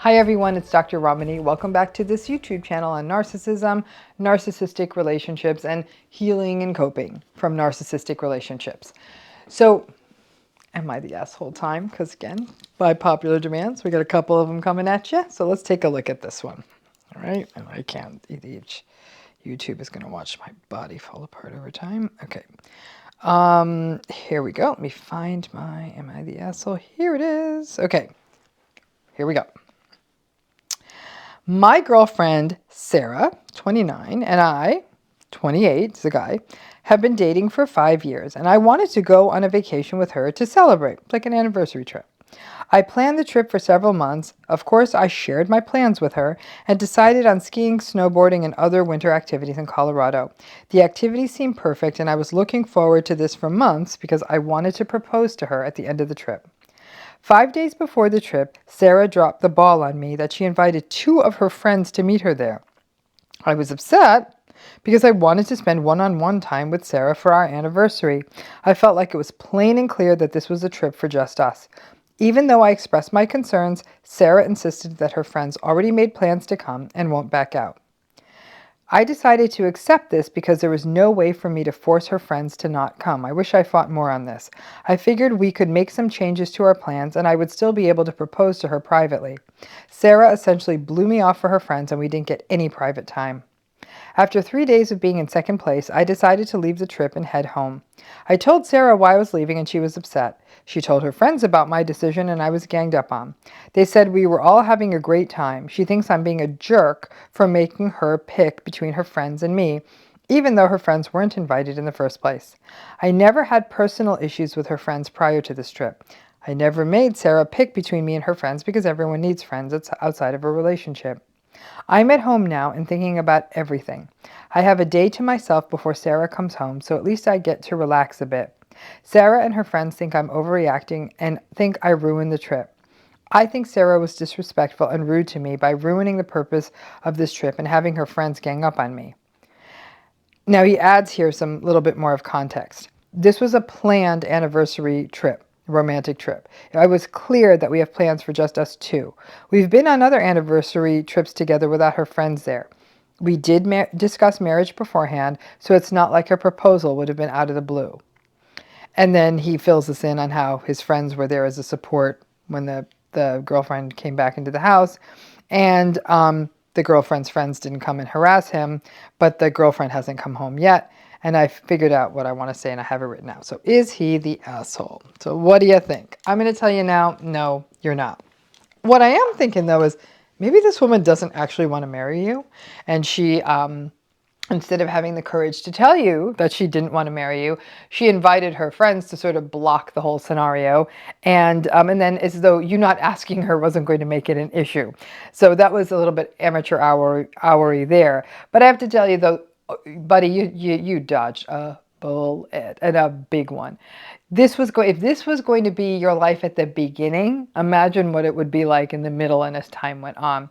Hi everyone, it's Dr. Ramani. Welcome back to this YouTube channel on narcissism, narcissistic relationships, and healing and coping from narcissistic relationships. So, am I the asshole time? Because again, by popular demands, we got a couple of them coming at you. So let's take a look at this one. All right, and I can't, each YouTube is going to watch my body fall apart over time. Okay. Here we go. Let me find my, am I the asshole? Here it is. Okay, here we go. My girlfriend, Sarah, 29, and I, 28, is a guy, have been dating for 5 years, and I wanted to go on a vacation with her to celebrate, like an anniversary trip. I planned the trip for several months. Of course, I shared my plans with her and decided on skiing, snowboarding, and other winter activities in Colorado. The activities seemed perfect, and I was looking forward to this for months because I wanted to propose to her at the end of the trip. 5 days before the trip, Sarah dropped the ball on me that she invited 2 of her friends to meet her there. I was upset because I wanted to spend one-on-one time with Sarah for our anniversary. I felt like it was plain and clear that this was a trip for just us. Even though I expressed my concerns, Sarah insisted that her friends already made plans to come and won't back out. I decided to accept this because there was no way for me to force her friends to not come. I wish I fought more on this. I figured we could make some changes to our plans and I would still be able to propose to her privately. Sarah essentially blew me off for her friends and we didn't get any private time. After 3 days of being in second place, I decided to leave the trip and head home. I told Sarah why I was leaving and she was upset. She told her friends about my decision and I was ganged up on. They said we were all having a great time. She thinks I'm being a jerk for making her pick between her friends and me, even though her friends weren't invited in the first place. I never had personal issues with her friends prior to this trip. I never made Sarah pick between me and her friends because everyone needs friends outside of a relationship. I'm at home now and thinking about everything. I have a day to myself before Sarah comes home, so at least I get to relax a bit. Sarah and her friends think I'm overreacting and think I ruined the trip. I think Sarah was disrespectful and rude to me by ruining the purpose of this trip and having her friends gang up on me. Now he adds here some little bit more of context. This was a planned anniversary trip. Romantic trip. I was clear that we have plans for just us 2. We've been on other anniversary trips together without her friends there. We did discuss marriage beforehand, so it's not like her proposal would have been out of the blue. And then he fills us in on how his friends were there as a support when the girlfriend came back into the house. And the girlfriend's friends didn't come and harass him, but the girlfriend hasn't come home yet. And I figured out what I want to say and I have it written out. So is he the asshole? So what do you think? I'm going to tell you now, no, you're not. What I am thinking though is maybe this woman doesn't actually want to marry you. And she, instead of having the courage to tell you that she didn't want to marry you, she invited her friends to sort of block the whole scenario. And then as though you not asking her wasn't going to make it an issue. So that was a little bit amateur hour-y there. But I have to tell you though, buddy, you dodged a bullet, and a big one. If this was going to be your life at the beginning, imagine what it would be like in the middle and as time went on.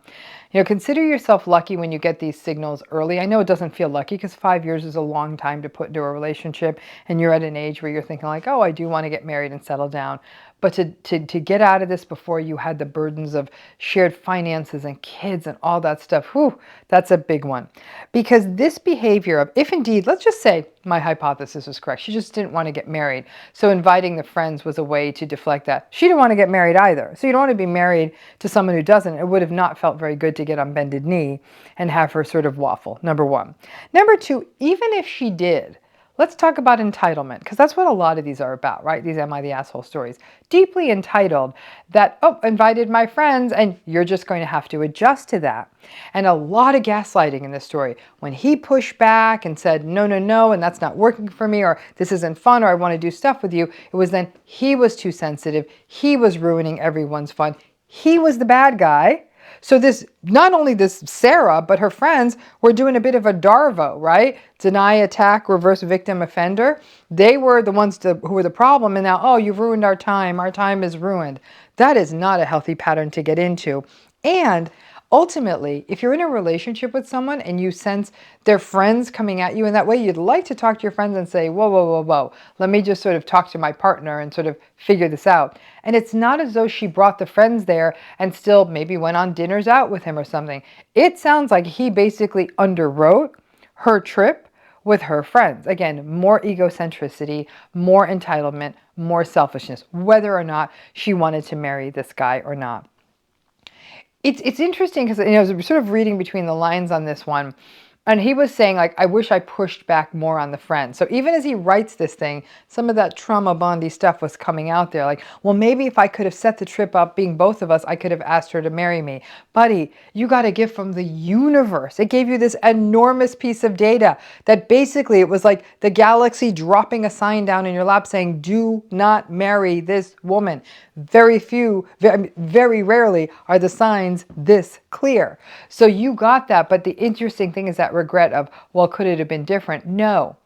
Consider yourself lucky when you get these signals early. I know it doesn't feel lucky because 5 years is a long time to put into a relationship and you're at an age where you're thinking like, oh, I do want to get married and settle down. But to get out of this before you had the burdens of shared finances and kids and all that stuff, whew, that's a big one. Because this behavior of, if indeed, let's just say my hypothesis was correct, she just didn't want to get married. So inviting the friends was a way to deflect that. She didn't want to get married either. So you don't want to be married to someone who doesn't. It would have not felt very good to get on bended knee and have her sort of waffle, number one. Number two, even if she did, let's talk about entitlement, because that's what a lot of these are about, right? These Am I the Asshole stories. Deeply entitled that, oh, invited my friends, and you're just going to have to adjust to that. And a lot of gaslighting in this story. When he pushed back and said, no, no, no, and that's not working for me, or this isn't fun, or I want to do stuff with you, it was then he was too sensitive. He was ruining everyone's fun. He was the bad guy. So this, not only this Sarah, but her friends were doing a bit of a Darvo, right? Deny, attack, reverse victim offender. They were the ones who were the problem. And now, oh, you've ruined our time. Our time is ruined. That is not a healthy pattern to get into. And Ultimately, if you're in a relationship with someone and you sense their friends coming at you in that way, you'd like to talk to your friends and say, whoa, whoa, whoa, whoa, let me just sort of talk to my partner and sort of figure this out. And it's not as though she brought the friends there and still maybe went on dinners out with him or something. It sounds like he basically underwrote her trip with her friends. Again, more egocentricity, more entitlement, more selfishness, whether or not she wanted to marry this guy or not. It's interesting because, I was sort of reading between the lines on this one, and he was saying, like, I wish I pushed back more on the friends. So even as he writes this thing, some of that trauma bondy stuff was coming out there. Like, well, maybe if I could have set the trip up, being both of us, I could have asked her to marry me. Buddy, you got a gift from the universe. It gave you this enormous piece of data that basically it was like the galaxy dropping a sign down in your lap saying, do not marry this woman. Very few, very rarely are the signs this clear. So you got that, but the interesting thing is that regret of, well, could it have been different? No.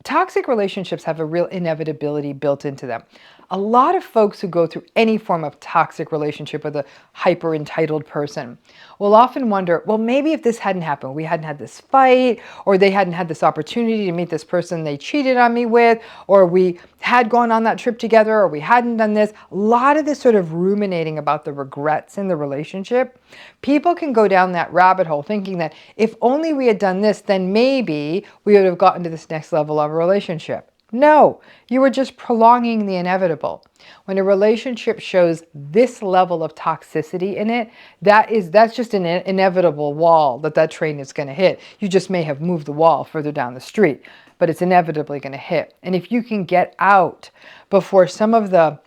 Toxic relationships have a real inevitability built into them. A lot of folks who go through any form of toxic relationship with a hyper entitled person will often wonder, well, maybe if this hadn't happened, we hadn't had this fight, or they hadn't had this opportunity to meet this person they cheated on me with, or we had gone on that trip together, or we hadn't done this. A lot of this sort of ruminating about the regrets in the relationship, people can go down that rabbit hole thinking that if only we had done this, then maybe we would have gotten to this next level of a relationship. No, you were just prolonging the inevitable. When a relationship shows this level of toxicity in it, that's just an inevitable wall that train is going to hit. You just may have moved the wall further down the street, but it's inevitably going to hit. And if you can get out before some of the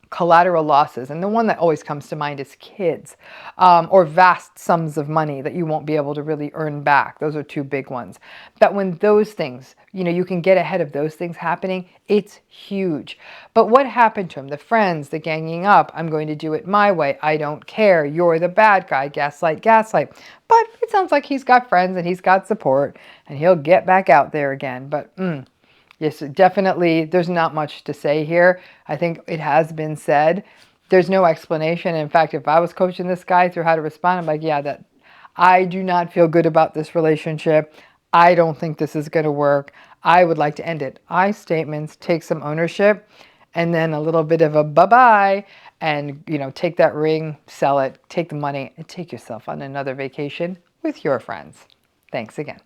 collateral losses, and the one that always comes to mind is kids, or vast sums of money that you won't be able to really earn back. Those are two big ones. But when those things, you can get ahead of those things happening, it's huge. But what happened to him? The friends, the ganging up, I'm going to do it my way, I don't care, you're the bad guy, gaslight, gaslight. But it sounds like he's got friends and he's got support, and he'll get back out there again. But yes, definitely, there's not much to say here. I think it has been said. There's no explanation. In fact, if I was coaching this guy through how to respond, I'm like, yeah, I do not feel good about this relationship. I don't think this is going to work. I would like to end it. I statements, take some ownership, and then a little bit of a bye-bye, and take that ring, sell it, take the money, and take yourself on another vacation with your friends. Thanks again.